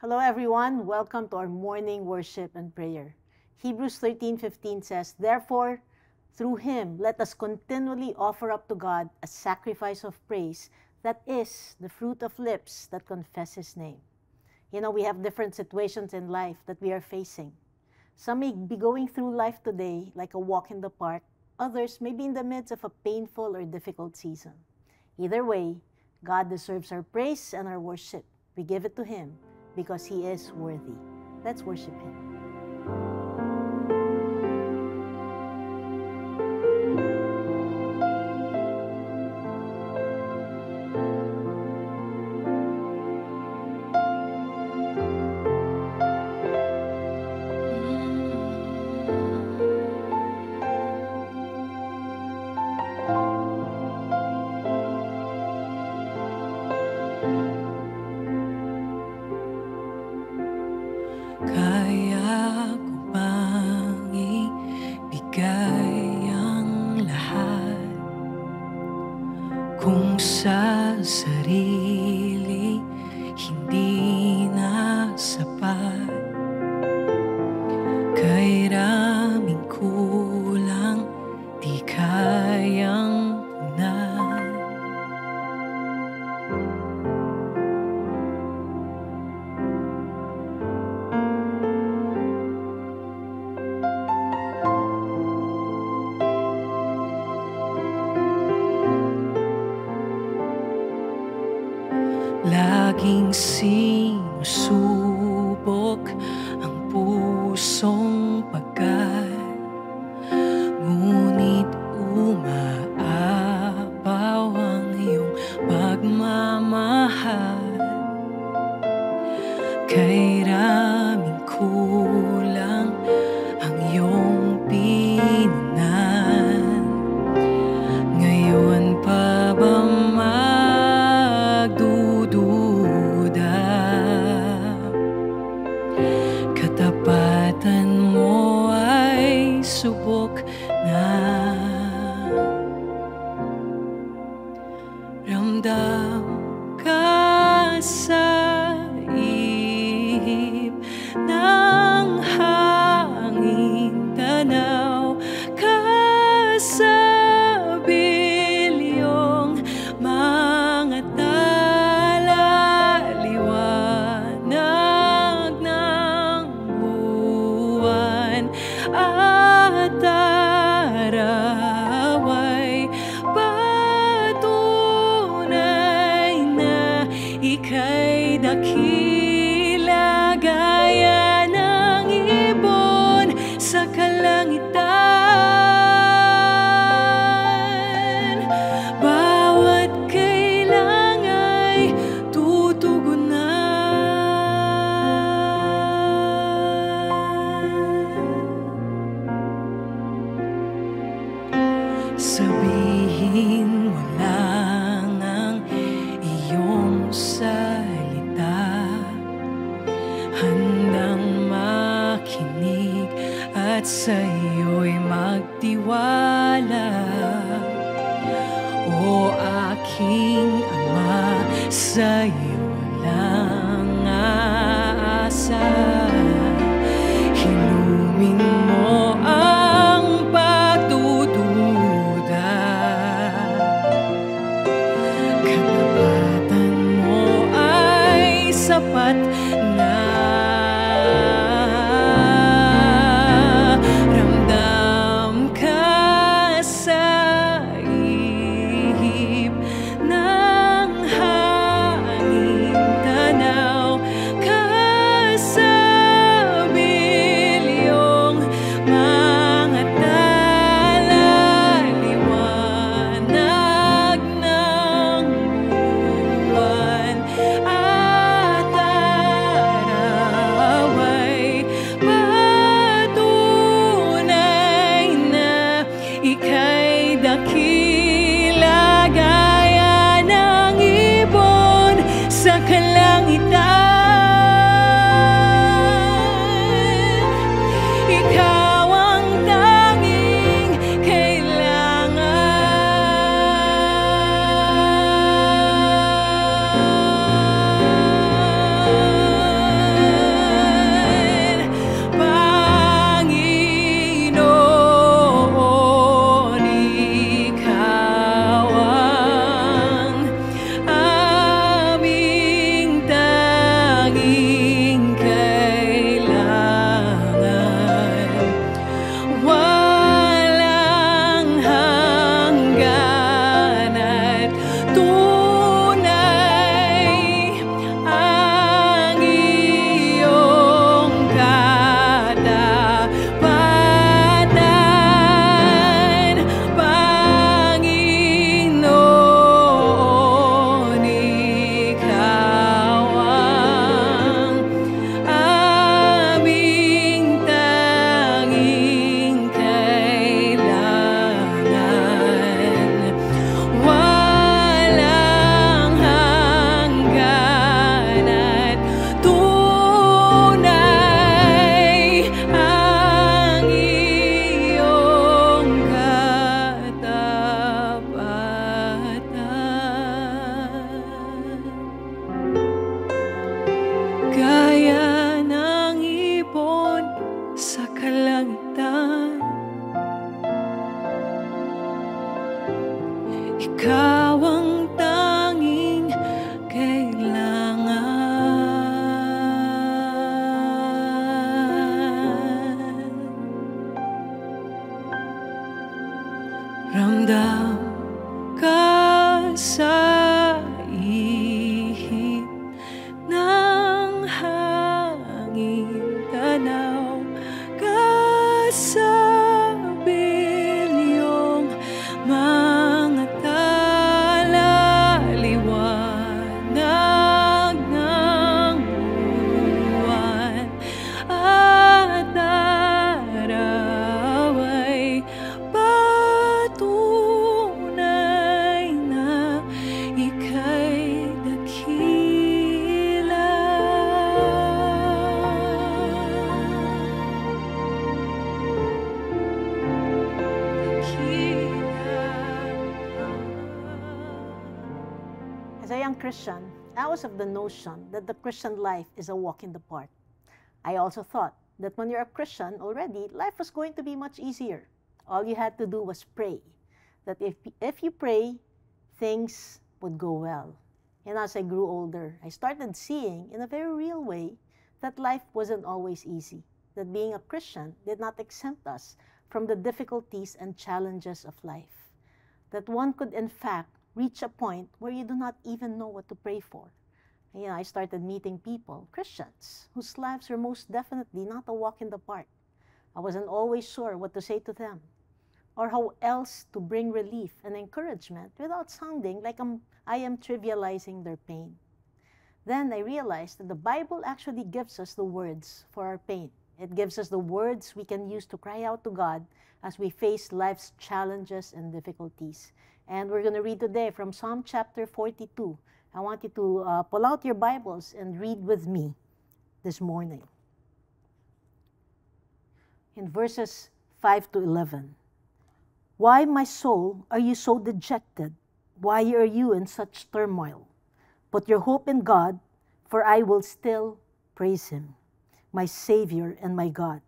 Hello everyone, welcome to our morning worship and prayer. Hebrews 13:15 says, "Therefore, through him, let us continually offer up to God a sacrifice of praise, that is the fruit of lips that confess his name." You know, we have different situations in life that we are facing. Some may be going through life today like a walk in the park. Others may be in the midst of a painful or difficult season. Either way, God deserves our praise and our worship. We give it to him because he is worthy. Let's worship him. Kaya ko bang ibigay ang lahat kung sa sarili hindi na sapat? Kay raming kulang di kayang punan. Laging sinusubok ang pusong pagkat, ngunit umaapaw ang iyong pagmamahal. Kay raming kulang ang iyong pinunan. Ngayon pa ba katapatan mo ay subok na? Ramdam ka sa ihip ng hangin, tanaw ka sa bilyong mga tala, liwanag ng buwan at araw ay patunay na ika'y dakila, gaya ng ibon sa kalangitan. Bawat kailang ay tutugunan. Sabihin mo lang ang iyong salita, handang makinig at sa'yo'y magtiwala. O aking Ama, sa'yo lang aasa. Hilumin mo ang pagdududa, katapatan mo ay sapat na. Ramdam ka sa ihip ng hangin, Ramdam ka sa ihip ng hangin, tanaw ka sa bilyong mga tala, liwanag ng buwan at araw ay patunay na ika'y dakila. As a young Christian, I was of the notion that the Christian life is a walk in the park. I also thought that when you're a Christian already, life was going to be much easier. All you had to do was pray. That if you pray, things would go well. And as I grew older, I started seeing in a very real way that life wasn't always easy. That being a Christian did not exempt us from the difficulties and challenges of life. That one could in fact reach a point where you do not even know what to pray for. And, I started meeting people, Christians, whose lives were most definitely not a walk in the park. I wasn't always sure what to say to them, or how else to bring relief and encouragement without sounding like I am trivializing their pain. Then I realized that the Bible actually gives us the words for our pain. It gives us the words we can use to cry out to God as we face life's challenges and difficulties. And we're going to read today from Psalm chapter 42. I want you to pull out your Bibles and read with me this morning. In verses 5 to 11. Why, my soul, are you so dejected? Why are you in such turmoil? Put your hope in God, for I will still praise Him, my Savior and my God.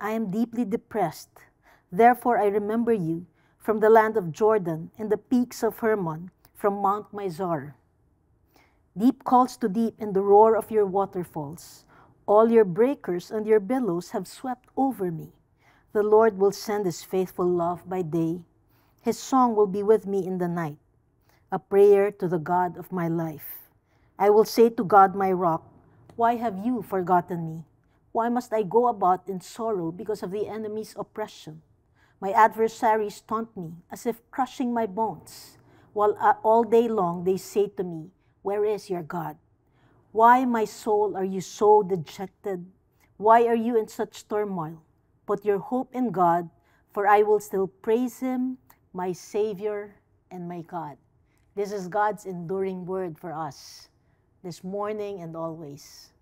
I am deeply depressed. Therefore I remember you from the land of Jordan and the peaks of Hermon, from Mount Mizar. Deep calls to deep in the roar of your waterfalls. All your breakers and your billows have swept over me. The Lord will send His faithful love by day. His song will be with me in the night, a prayer to the God of my life. I will say to God, my rock, why have you forgotten me? Why must I go about in sorrow because of the enemy's oppression? My adversaries taunt me as if crushing my bones, while all day long they say to me, where is your God? Why, my soul, are you so dejected? Why are you in such turmoil? Put your hope in God, for I will still praise Him, my Savior and my God. This is God's enduring word for us this morning and always.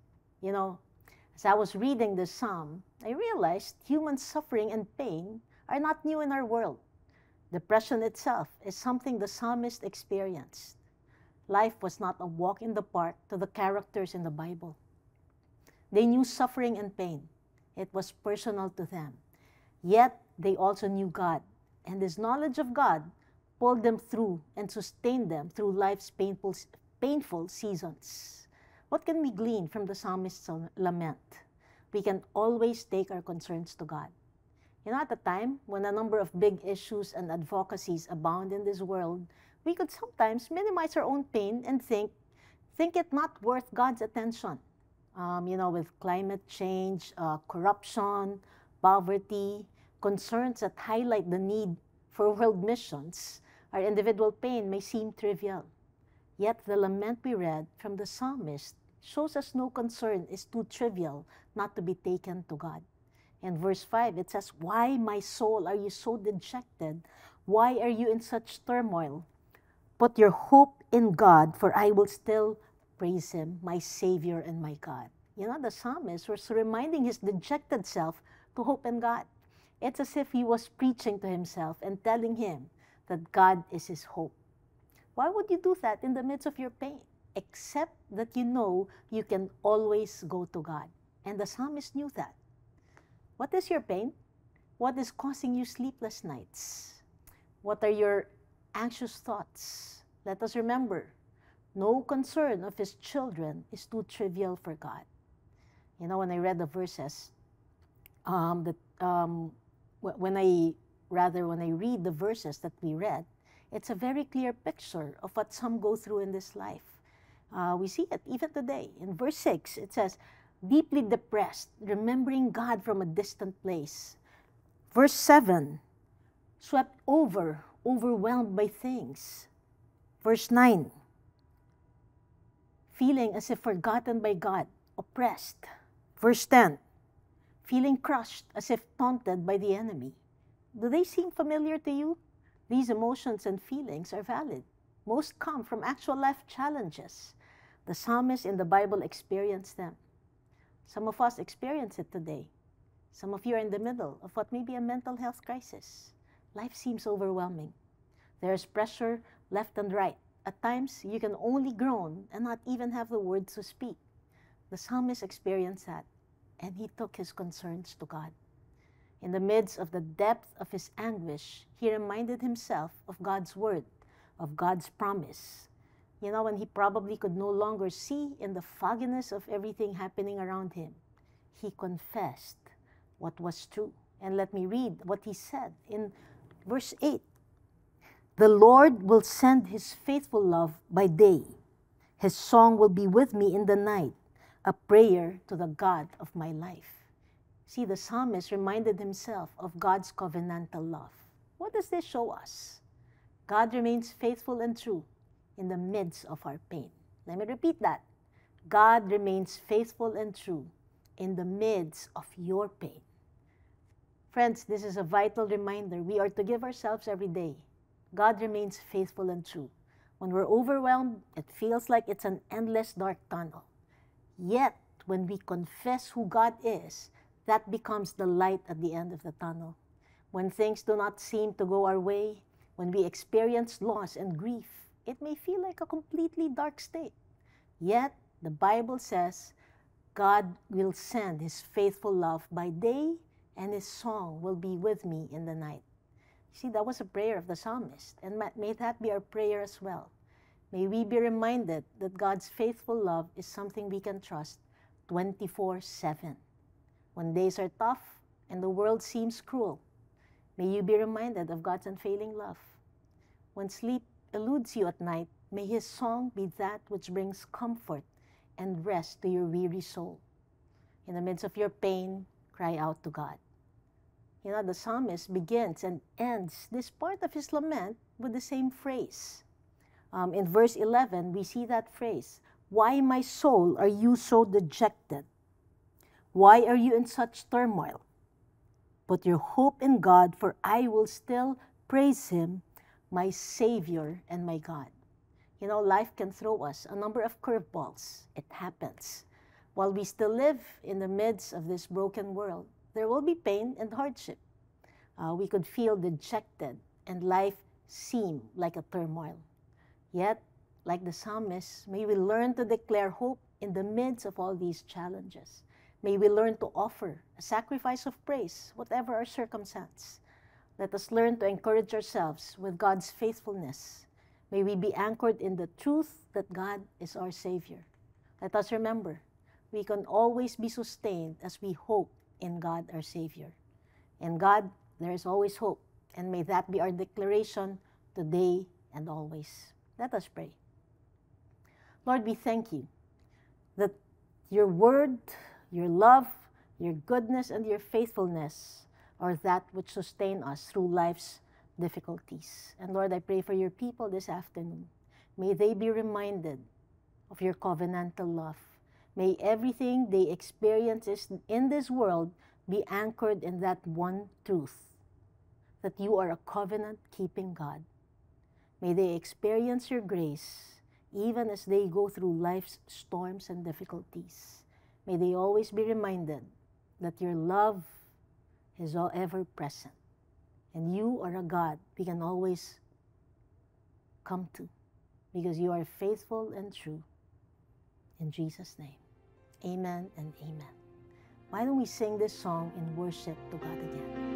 As I was reading this psalm, I realized human suffering and pain are not new in our world. Depression itself is something the psalmist experienced. Life was not a walk in the park to the characters in the Bible. They knew suffering and pain. It was personal to them. Yet, they also knew God, and this knowledge of God pulled them through and sustained them through life's painful seasons. What can we glean from the psalmist's lament? We can always take our concerns to God. At a time when a number of big issues and advocacies abound in this world, we could sometimes minimize our own pain and think it not worth God's attention. With climate change, corruption, poverty, concerns that highlight the need for world missions, our individual pain may seem trivial. Yet the lament we read from the psalmist shows us no concern is too trivial not to be taken to God. In verse 5, it says, why, my soul, are you so dejected? Why are you in such turmoil? Put your hope in God, for I will still praise Him, my Savior and my God. The psalmist was reminding his dejected self to hope in God. It's as if he was preaching to himself and telling him that God is his hope. Why would you do that in the midst of your pain? Except that you can always go to God. And the psalmist knew that. What is your pain? What is causing you sleepless nights? What are your anxious thoughts? Let us remember, no concern of His children is too trivial for God. When I read the verses, when I rather when I read the verses that we read, it's a very clear picture of what some go through in this life. We see it even today. In verse 6, it says, deeply depressed, remembering God from a distant place. Verse 7, swept over, overwhelmed by things. Verse 9, feeling as if forgotten by God, oppressed. Verse 10, feeling crushed as if taunted by the enemy. Do they seem familiar to you? These emotions and feelings are valid. Most come from actual life challenges. The psalmists in the Bible experienced them. Some of us experience it today. Some of you are in the middle of what may be a mental health crisis. Life seems overwhelming. There is pressure left and right. At times, you can only groan and not even have the words to speak. The psalmist experienced that, and he took his concerns to God. In the midst of the depth of his anguish, he reminded himself of God's word, of God's promise. You know, when he probably could no longer see in the fogginess of everything happening around him, he confessed what was true. And let me read what he said in verse 8. The Lord will send his faithful love by day. His song will be with me in the night, a prayer to the God of my life. See, the psalmist reminded himself of God's covenantal love. What does this show us? God remains faithful and true in the midst of our pain. Let me repeat that. God remains faithful and true in the midst of your pain. Friends, this is a vital reminder. We are to give ourselves every day. God remains faithful and true. When we're overwhelmed, it feels like it's an endless dark tunnel. Yet, when we confess who God is, that becomes the light at the end of the tunnel. When things do not seem to go our way, when we experience loss and grief, it may feel like a completely dark state. Yet, the Bible says, God will send his faithful love by day, and his song will be with me in the night. See, that was a prayer of the psalmist, and may that be our prayer as well. May we be reminded that God's faithful love is something we can trust 24/7. When days are tough and the world seems cruel, may you be reminded of God's unfailing love. When sleep eludes you at night, may his song be that which brings comfort and rest to your weary soul. In the midst of your pain, cry out to God. You know, the psalmist begins and ends this part of his lament with the same phrase. In verse 11, we see that phrase, "Why, my soul, are you so dejected? Why are you in such turmoil? Put your hope in God, for I will still praise him, my Savior and my God." You know, life can throw us a number of curveballs. It happens. While we still live in the midst of this broken world, there will be pain and hardship. We could feel dejected and life seem like a turmoil. Yet, like the psalmist, may we learn to declare hope in the midst of all these challenges. May we learn to offer a sacrifice of praise, whatever our circumstance. Let us learn to encourage ourselves with God's faithfulness. May we be anchored in the truth that God is our Savior. Let us remember, we can always be sustained as we hope in God our Savior. In God, there is always hope, and may that be our declaration today and always. Let us pray. Lord, we thank you that your word, your love, your goodness, and your faithfulness are that which sustain us through life's difficulties. And Lord, I pray for your people this afternoon. May they be reminded of your covenantal love. May everything they experience in this world be anchored in that one truth, that you are a covenant-keeping God. May they experience your grace even as they go through life's storms and difficulties. May they always be reminded that your love is ever present, and you are a God we can always come to because you are faithful and true. In Jesus' name, amen and amen. Why don't we sing this song in worship to God again?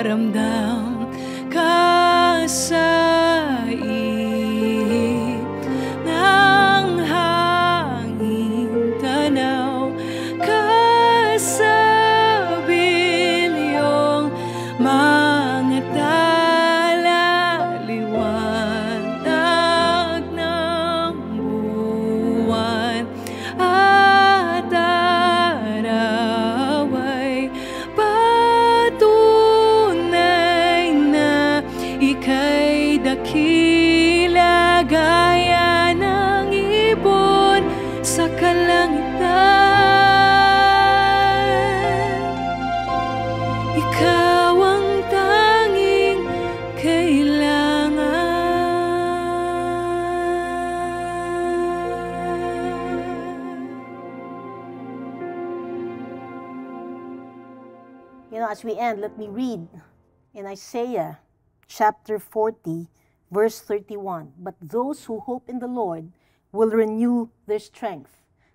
ramdam ka sa ihip ng hangin, tanaw ka sa bilyong mga tala, liwanag ng buwan at araway, patunay na ika'y dakila gaya ng ibon sa kalangitan. Ikaw ang tanging kailangan. You know, as we end, let me read in Isaiah chapter 40, verse 31. But those who hope in the Lord will renew their strength.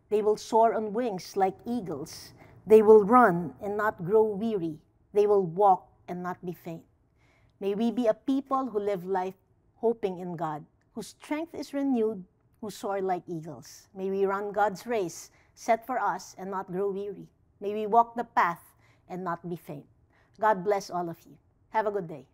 They will soar on wings like eagles. They will run and not grow weary. They will walk and not be faint. May we be a people who live life hoping in God, whose strength is renewed, who soar like eagles. May we run God's race set for us and not grow weary. May we walk the path and not be faint. God bless all of you. Have a good day.